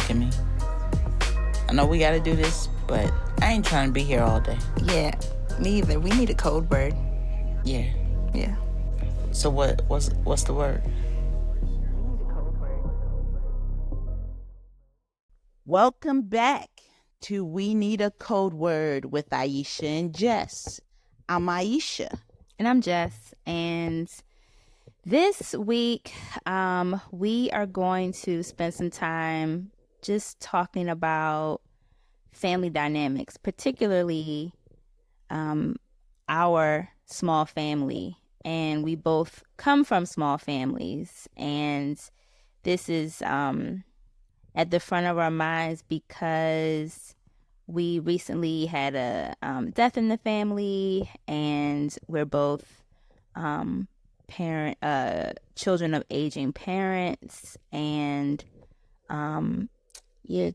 asking me. I know we gotta do this, but I ain't trying to be here all day. Yeah, me either. We need a code word. Yeah. Yeah. So what's the word? Welcome back to We Need a Code Word with Aisha and Jess. I'm Aisha. And I'm Jess. And this week, we are going to spend some time just talking about family dynamics, particularly our small family. And we both come from small families. And this is at the front of our minds because we recently had a death in the family, and we're both children of aging parents, and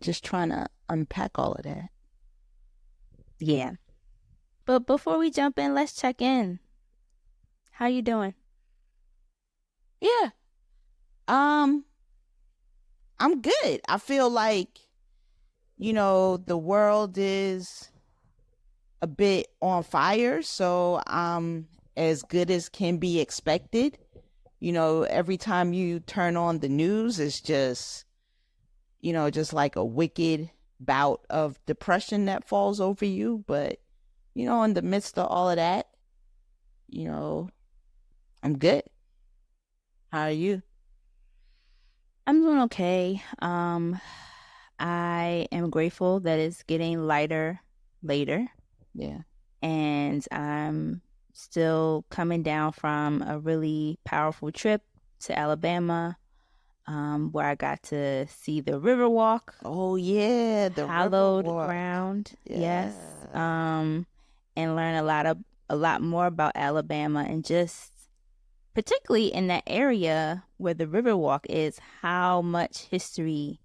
just trying to unpack all of that. Yeah. But before we jump in, let's check in. How you doing? Yeah. I'm good. I feel like, the world is a bit on fire, so I'm as good as can be expected. Every time you turn on the news, it's just like a wicked bout of depression that falls over you. But, in the midst of all of that, I'm good. How are you? I'm doing okay. I am grateful that it's getting lighter later. Yeah. And I'm still coming down from a really powerful trip to Alabama, where I got to see the Riverwalk. Oh yeah, the hallowed Riverwalk. ground. Yeah. Yes. And learn a lot more about Alabama, and just particularly in that area where the Riverwalk is, how much history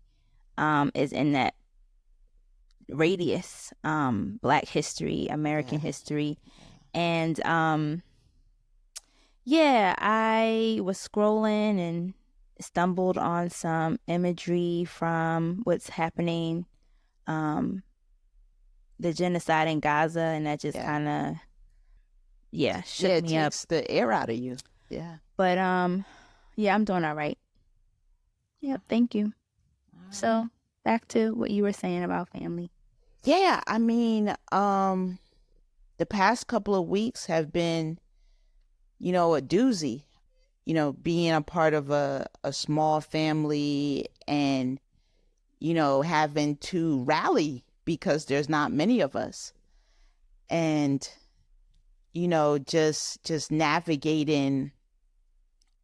is in that radius. Black history, American history. And I was scrolling and stumbled on some imagery from what's happening, the genocide in Gaza, and that just kind of shook me up. Takes the air out of you. Yeah. But I'm doing all right. Yep, thank you. So back to what you were saying about family. Yeah, I mean, the past couple of weeks have been, a doozy. Being a part of a small family and, having to rally because there's not many of us. And, just navigating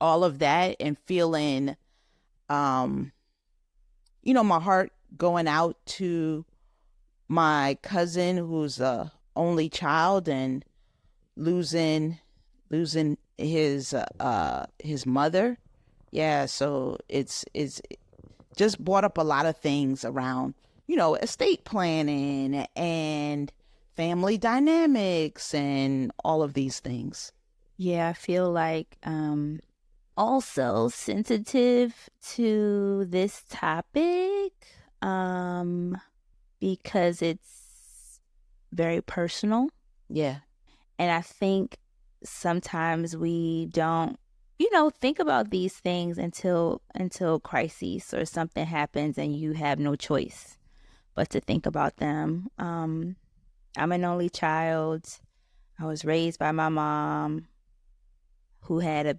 all of that and feeling, my heart going out to my cousin who's a only child and losing his mother. Yeah, so it's just brought up a lot of things around, estate planning and family dynamics and all of these things. Yeah, I feel like also sensitive to this topic because it's very personal. Yeah. And I think sometimes we don't, think about these things until crises or something happens and you have no choice but to think about them. I'm an only child. I was raised by my mom, who had a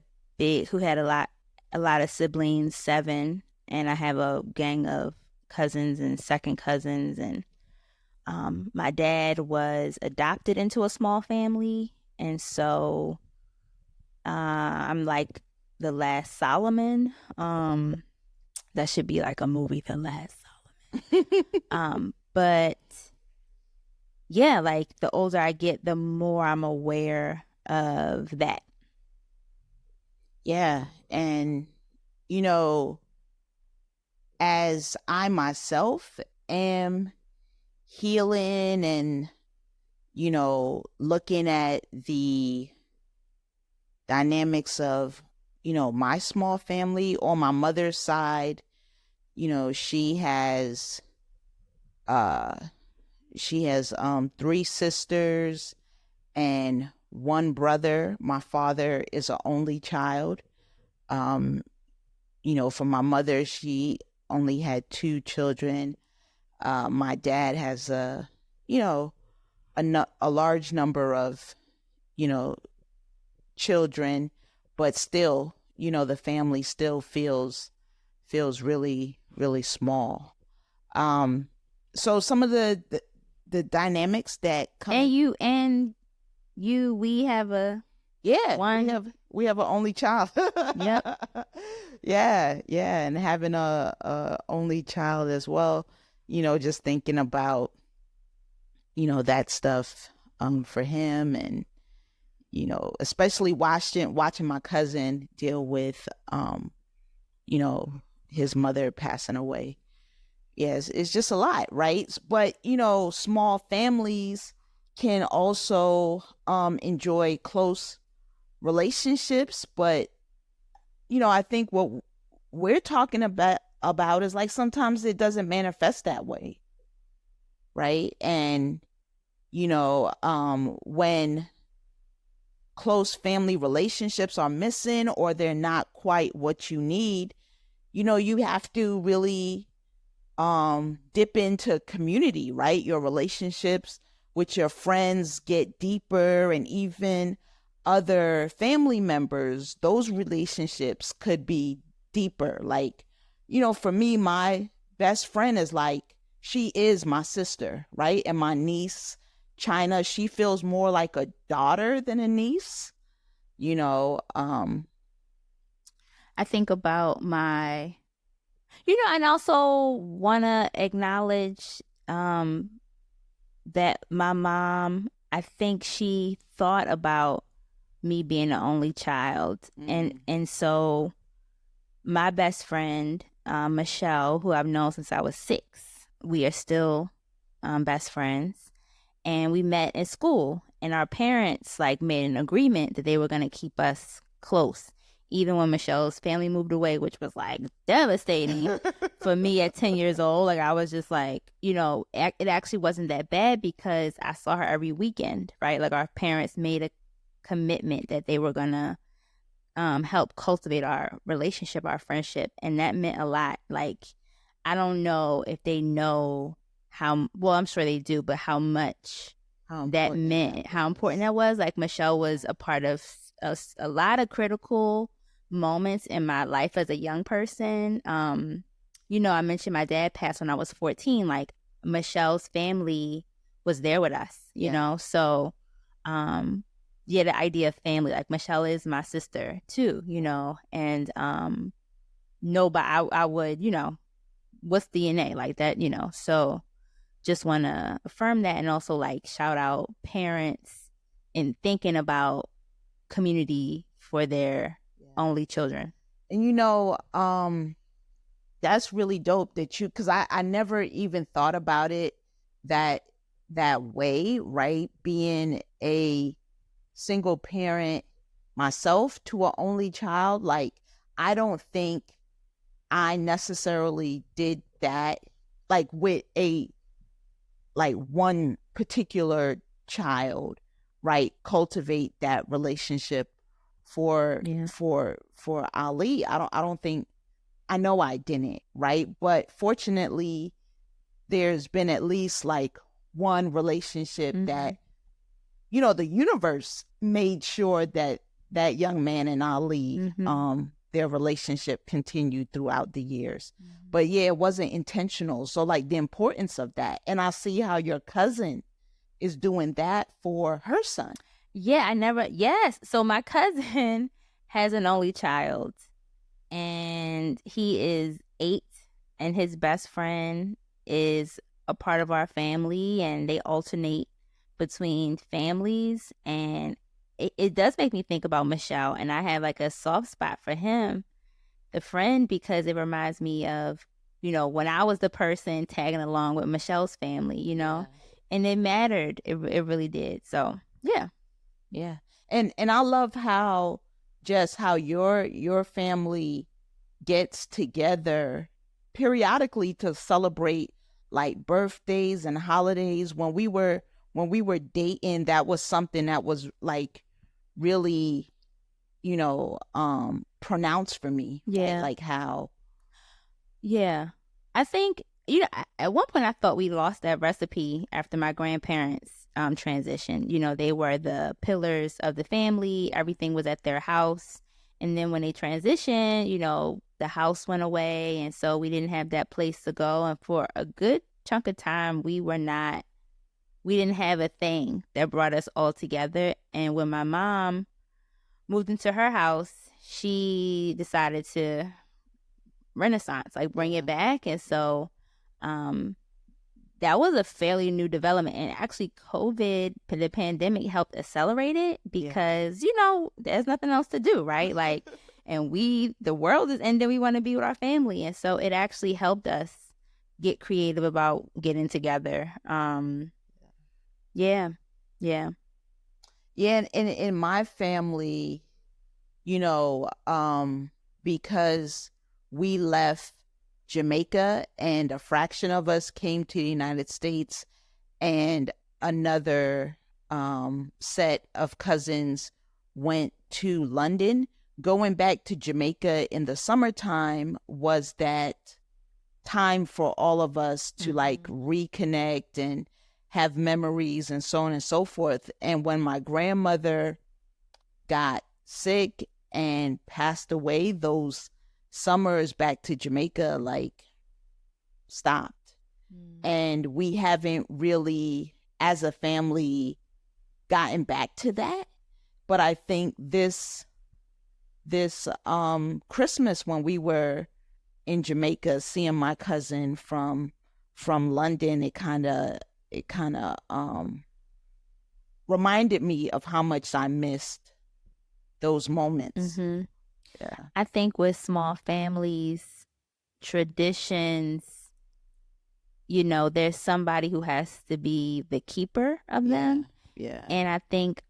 lot of siblings, 7, and I have a gang of cousins and second cousins, and my dad was adopted into a small family, and so I'm like the last Solomon. That should be like a movie, The Last Solomon. But yeah, like the older I get, the more I'm aware of that. Yeah, and as I myself am healing and looking at the dynamics of my small family on my mother's side, She has uh she has 3 sisters and 1 brother. My father is an only child. um for my mother, she only had 2 children. My dad has you know a large number of you know children, but still, the family still feels really, really small. So some of the dynamics that come And we have a yeah, one. we have an only child. Yep. Yeah, and having a only child as well, just thinking about that stuff for him, and especially watching my cousin deal with you know his mother passing away. Yes, it's just a lot, right? But small families can also enjoy close relationships. But I think what we're talking about is like sometimes it doesn't manifest that way, right? And when close family relationships are missing, or they're not quite what you need, you have to really dip into community, right? Your relationships with your friends get deeper, and even other family members, those relationships could be deeper. Like, for me, my best friend is like, she is my sister, right? And my niece China, she feels more like a daughter than a niece. you know um I think about my, and also want to acknowledge that my mom, I think she thought about me being the only child. And so my best friend, Michelle, who I've known since I was 6, we are still best friends. And we met in school, and our parents like made an agreement that they were going to keep us close, even when Michelle's family moved away, which was like devastating for me at 10 years old. Like I was just like, it actually wasn't that bad because I saw her every weekend, right? Like our parents made a commitment that they were going to help cultivate our relationship, our friendship. And that meant a lot. Like, I don't know if they know how, well, I'm sure they do, but how much that meant, how important that was. Like, Michelle was a part of a lot of critical moments in my life as a young person. I mentioned my dad passed when I was 14. Like, Michelle's family was there with us, you know? So, the idea of family, like Michelle is my sister too, and no, but I would, what's DNA like that, so just want to affirm that, and also like shout out parents in thinking about community for their only children. And that's really dope that because I never even thought about it that way, right? Being a single parent myself to an only child, like I don't think I necessarily did that like with a like one particular child, right? Cultivate that relationship for Ali. I don't think, I know I didn't, right? But fortunately, there's been at least like one relationship that the universe made sure that that young man and Ali, their relationship continued throughout the years. But yeah, it wasn't intentional. So like the importance of that. And I see how your cousin is doing that for her son. Yes. So my cousin has an only child, and he is 8, and his best friend is a part of our family, and they alternate between families. And it does make me think about Michelle, and I have like a soft spot for him, the friend, because it reminds me of, when I was the person tagging along with Michelle's family, and it mattered. It really did. So yeah. And I love how your family gets together periodically to celebrate like birthdays and holidays. When we were dating, that was something that was like really, pronounced for me. Yeah. Like how. Yeah. I think, at one point I thought we lost that recipe after my grandparents transitioned. They were the pillars of the family. Everything was at their house. And then when they transitioned, the house went away. And so we didn't have that place to go. And for a good chunk of time, we didn't have a thing that brought us all together. And when my mom moved into her house, she decided to renaissance, like bring it back. And so that was a fairly new development, and actually the pandemic helped accelerate it because there's nothing else to do, right? Like, and the world is ending, we want to be with our family, and so it actually helped us get creative about getting together. Yeah. And in my family, because we left Jamaica and a fraction of us came to the United States, and another set of cousins went to London. Going back to Jamaica in the summertime was that time for all of us to like reconnect and have memories and so on and so forth. And when my grandmother got sick and passed away, those summers back to Jamaica like stopped. And we haven't really as a family gotten back to that. But I think this Christmas, when we were in Jamaica seeing my cousin from London, it kind of reminded me of how much I missed those moments. Yeah. I think with small families, traditions, there's somebody who has to be the keeper of them. Yeah. And I think,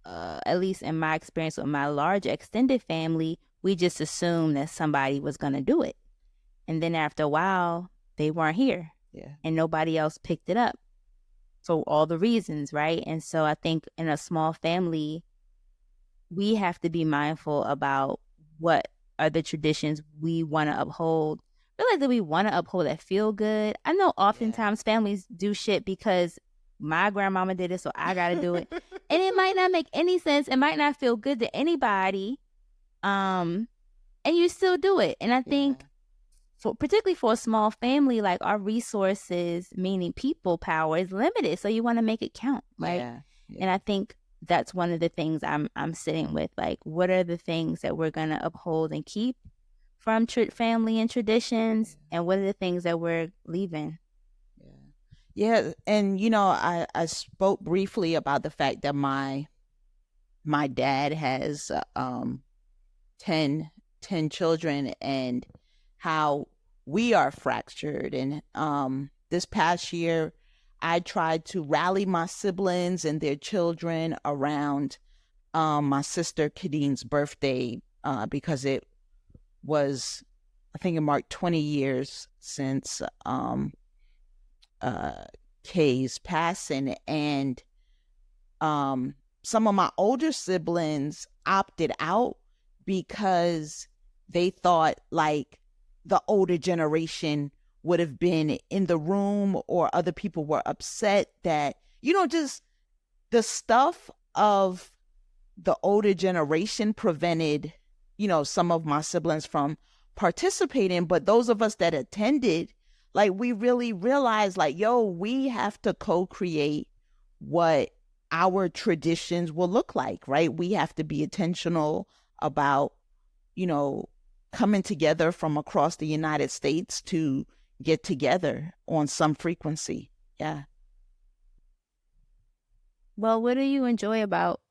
at least in my experience with my large extended family, we just assumed that somebody was going to do it. And then after a while, they weren't here. Yeah. And nobody else picked it up for all the reasons, right? And so I think in a small family, we have to be mindful about what are the traditions we want to uphold. Realize that we want to uphold that feel good. I know oftentimes families do shit because my grandmama did it, so I got to do it. And it might not make any sense. It might not feel good to anybody. And you still do it. And I think particularly for a small family, like our resources, meaning people power, is limited. So you want to make it count, right? Yeah. And I think that's one of the things I'm sitting with. Like, what are the things that we're going to uphold and keep from family and traditions, and what are the things that we're leaving? Yeah. And I spoke briefly about the fact that my dad has 10 children, and how we are fractured. And this past year I tried to rally my siblings and their children around my sister Kadine's birthday, because it was, I think it marked 20 years since Kay's passing. And some of my older siblings opted out because they thought like the older generation would have been in the room, or other people were upset that, just the stuff of the older generation prevented, some of my siblings from participating. But those of us that attended, like, we really realized like, we have to co-create what our traditions will look like, right? We have to be intentional about, coming together from across the United States to get together on some frequency. Yeah. Well, what do you enjoy about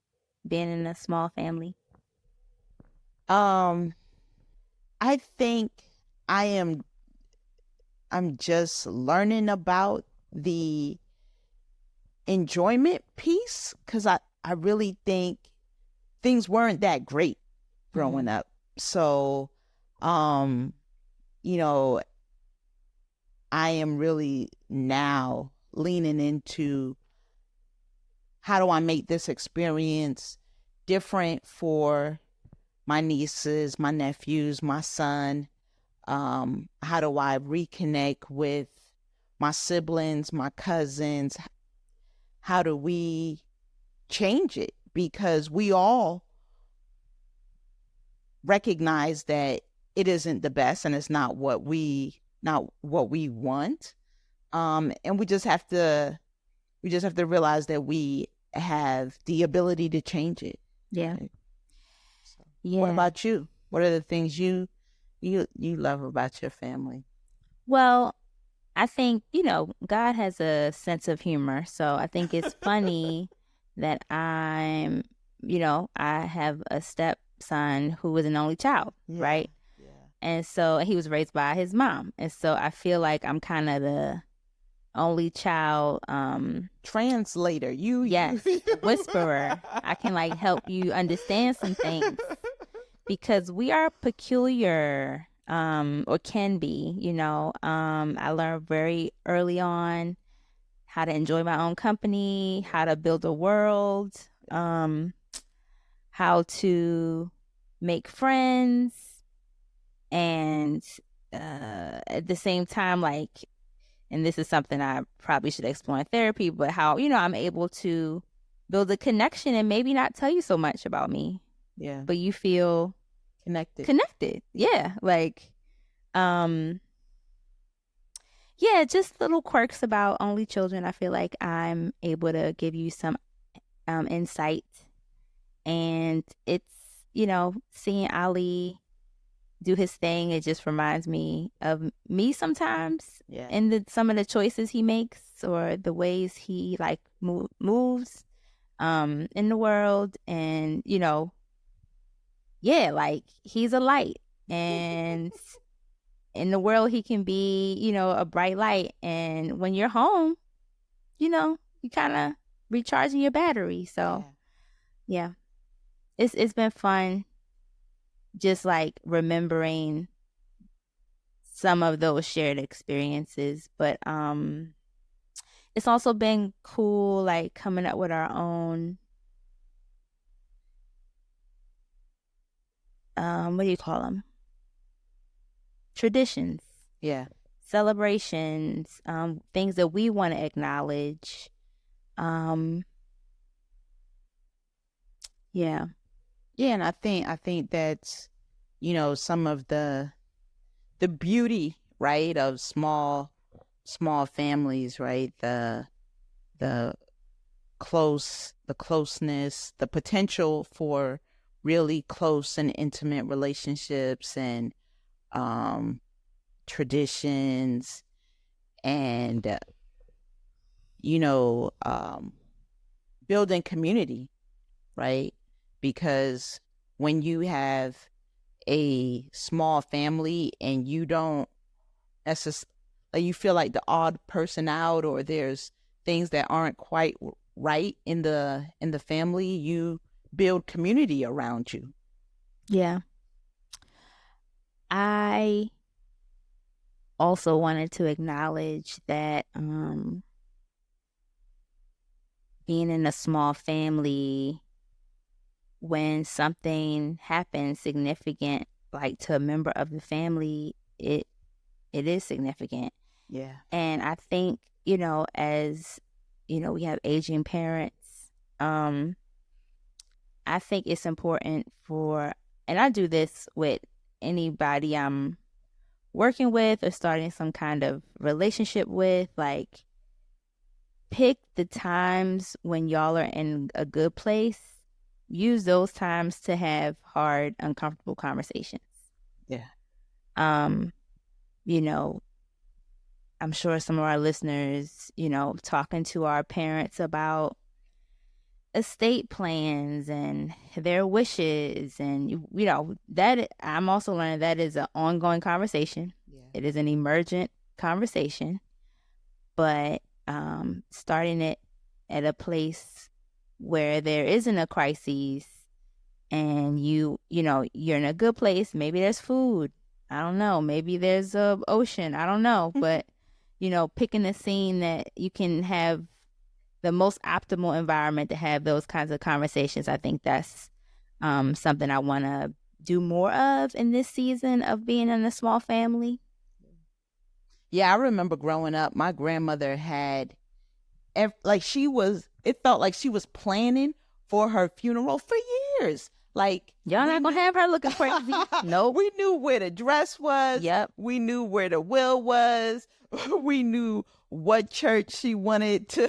being in a small family? I think I'm just learning about the enjoyment piece, because I really think things weren't that great growing up. So, I am really now leaning into how do I make this experience different for my nieces, my nephews, my son. How do I reconnect with my siblings, my cousins? How do we change it? Because we all recognize that it isn't the best and it's not what we want. And we just have to realize that we have the ability to change it. Yeah. Right? So, Yeah. what about you? What are the things you love about your family? Well, I think, God has a sense of humor. So I think it's funny that I have a stepson who was an only child, right? Yeah. And so he was raised by his mom. And so I feel like I'm kind of the only child. Translator. Yes, whisperer. I can help you understand some things because we are peculiar, or can be, I learned very early on how to enjoy my own company, how to build a world, how to make friends, and at the same time, and this is something I probably should explore in therapy, but how, I'm able to build a connection and maybe not tell you so much about me. Yeah. But you feel connected. Yeah. Yeah, just little quirks about only children. I feel like I'm able to give you some insight. And it's, seeing Ali do his thing, it just reminds me of me sometimes. Yeah. And some of the choices he makes or the ways he moves in the world. And, he's a light. And in the world, he can be, a bright light. And when you're home, you kind of recharging your battery. So, yeah, it's been fun just remembering some of those shared experiences. But it's also been cool, coming up with our own, what do you call them? Traditions. Yeah. Celebrations, things that we want to acknowledge. Yeah. Yeah, and I think that's, some of the beauty, right, of small families, right? The closeness, the potential for really close and intimate relationships and traditions and building community, right? Because when you have a small family and you don't necessarily, you feel like the odd person out, or there's things that aren't quite right in the family, you build community around you. Yeah. I also wanted to acknowledge that being in a small family, when something happens significant, to a member of the family, it is significant. Yeah. And I think, as, we have aging parents, I think it's important and I do this with anybody I'm working with or starting some kind of relationship with, pick the times when y'all are in a good place. Use those times to have hard, uncomfortable conversations. Yeah. I'm sure some of our listeners, talking to our parents about estate plans and their wishes, and that I'm also learning that is an ongoing conversation. Yeah. It is an emergent conversation, but starting it at a place where there isn't a crisis, and you're in a good place. Maybe there's food, I don't know, maybe there's a ocean, I don't know, but picking a scene that you can have the most optimal environment to have those kinds of conversations. I think that's something I want to do more of in this season of being in a small family. Yeah, I remember growing up, my grandmother had, it felt like she was planning for her funeral for years. Like, y'all not gonna have her looking crazy. Nope. We knew where the dress was. Yep. We knew where the will was. We knew what church she wanted to,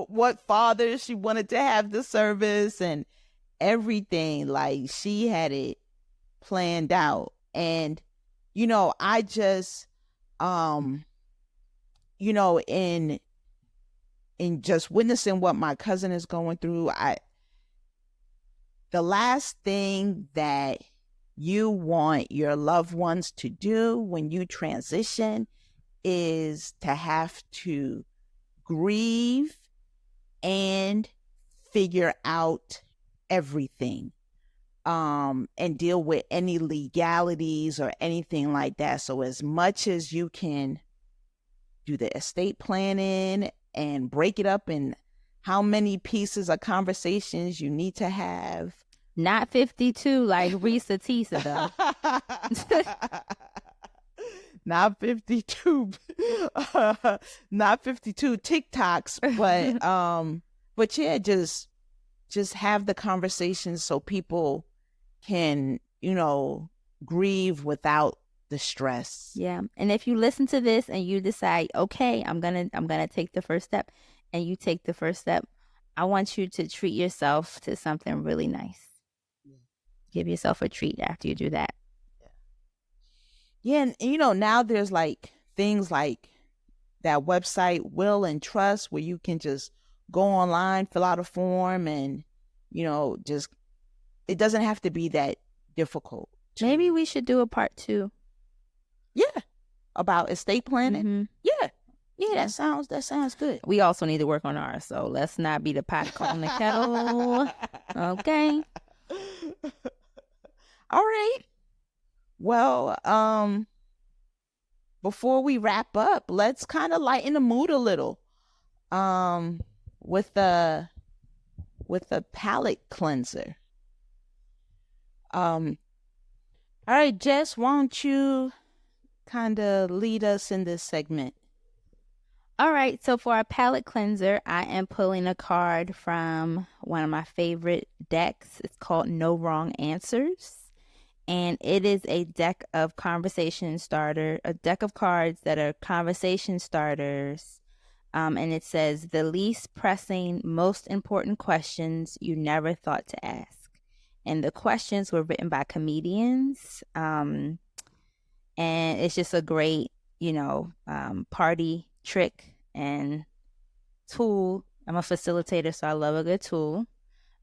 what father she wanted to have the service and everything. Like, she had it planned out. And, I just, in just witnessing what my cousin is going through, the last thing that you want your loved ones to do when you transition is to have to grieve and figure out everything, and deal with any legalities or anything like that. So as much as you can do the estate planning and break it up in how many pieces of conversations you need to have. Not 52 like Risa Tisa though. Not 52 not 52 TikToks, but yeah, just have the conversations so people can, grieve without the stress. Yeah. And if you listen to this and you decide, okay, I'm gonna take the first step, and you take the first step, I want you to treat yourself to something really nice. Give yourself a treat after you do that. Yeah, and now there's like things like that website Will and Trust, where you can just go online, fill out a form, and just, it doesn't have to be that difficult. Maybe we should do a part 2. Yeah, about estate planning. Mm-hmm. Yeah, that sounds good. We also need to work on ours, so let's not be the pot calling the kettle. Okay. All right. Well, before we wrap up, let's kind of lighten the mood a little, with the palate cleanser. All right, Jess, why don't you kind of lead us in this segment? All right, so for our palate cleanser, I am pulling a card from one of my favorite decks. It's called No Wrong Answers. And it is a deck of a deck of cards that are conversation starters. And it says, the least pressing, most important questions you never thought to ask. And the questions were written by comedians. And it's just a great, party trick and tool. I'm a facilitator, so I love a good tool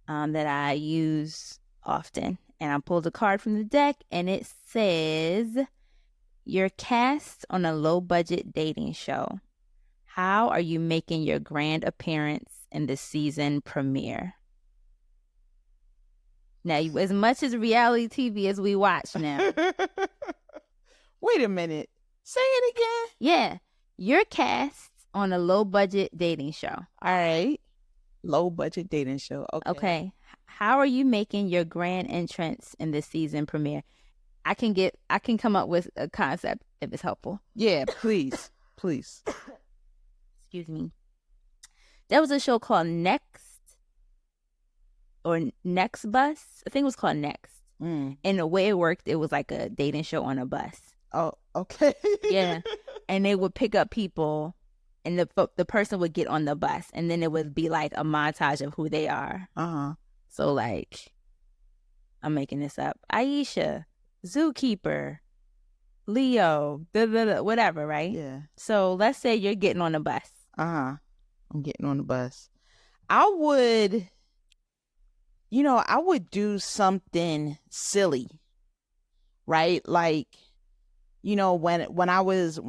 that I use often. And I pulled a card from the deck, and it says, you're cast on a low-budget dating show. How are you making your grand appearance in the season premiere? Now, as much as reality TV as we watch now. Wait a minute. Say it again. Yeah. You're cast on a low-budget dating show. All right. Low-budget dating show. Okay. How are you making your grand entrance in the season premiere? I can come up with a concept if it's helpful. Yeah, please. Please. Excuse me. There was a show called Next Bus. I think it was called Next. And the way it worked, it was like a dating show on a bus. Oh, okay. Yeah. And they would pick up people, and the person would get on the bus, and then it would be like a montage of who they are. Uh-huh. So like, I'm making this up. Aisha, Zookeeper, Leo, whatever, right? Yeah. So let's say you're getting on the bus. Uh-huh. I'm getting on the bus. I would do something silly, right? Like, when I was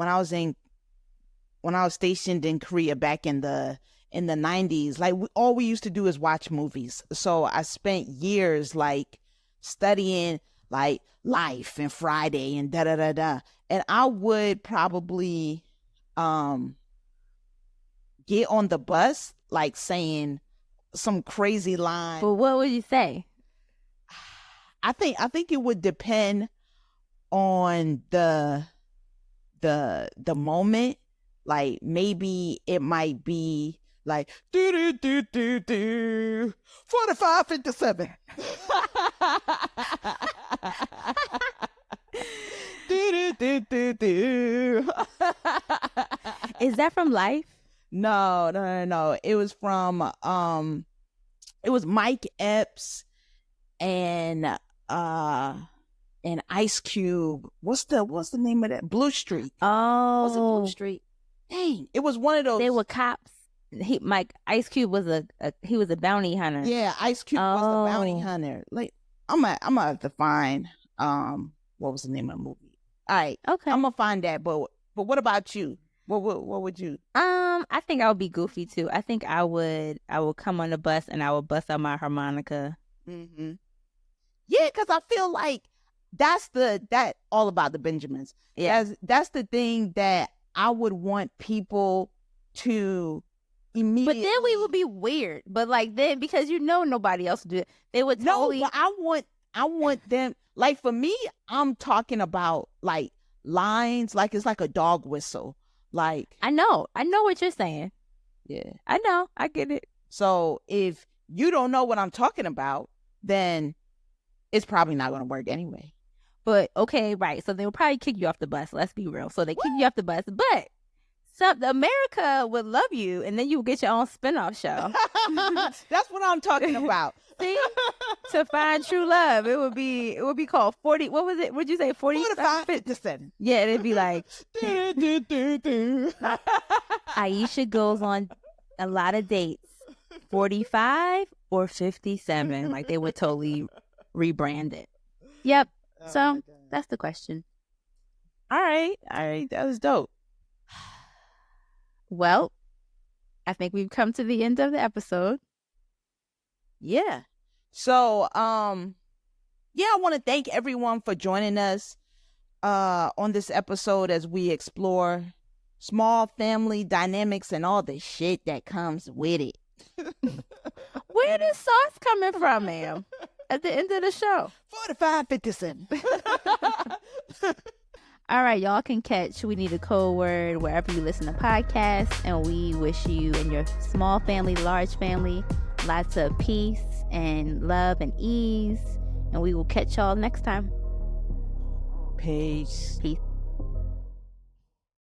stationed in Korea back in the 90s, like all we used to do is watch movies. So I spent years like studying like Life and Friday and da da da da. And I would probably get on the bus like saying some crazy line. But what would you say? I think it would depend on the moment. Like maybe it might be like do do do do do 4557. do do do do. Is that from Life? No. It was from it was Mike Epps and Ice Cube. What's the name of that? Blue Street. Oh, Was it Blue Street? Dang, it was one of those. They were cops. Ice Cube was he was a bounty hunter. Yeah, Ice Cube was the bounty hunter. Like I'm gonna have to find what was the name of the movie? All right, Okay. I'm gonna find that. But what about you? What would you? I think I would be goofy too. I think I would come on the bus and I would bust out my harmonica. Mm-hmm. Yeah, because I feel like that's all about the Benjamins. Yeah. That's the thing that I would want people to immediately. But then we would be weird. But like then, because nobody else would do it, they would totally. No, but I want them. Like for me, I'm talking about like lines, like it's like a dog whistle. Like I know what you're saying. Yeah, I know, I get it. So if you don't know what I'm talking about, then it's probably not going to work anyway. But okay, right. So they will probably kick you off the bus. Let's be real. So they kick you off the bus, but America would love you, and then you would get your own spinoff show. That's what I'm talking about. See, to find true love, it would be called 40. What was it? Would you say 45, 57? Yeah, it'd be like Aisha goes on a lot of dates, 45 or 57. Like they would totally rebrand it. Yep. So that's the question. All right, that was dope. Well, I think we've come to the end of the episode. Yeah. So, I want to thank everyone for joining us on this episode as we explore small family dynamics and all the shit that comes with it. Where is sauce coming from, ma'am? At the end of the show. 45, 57. All right, y'all can catch We Need a Code Word wherever you listen to podcasts. And we wish you and your small family, large family, lots of peace and love and ease. And we will catch y'all next time. Peace. Peace.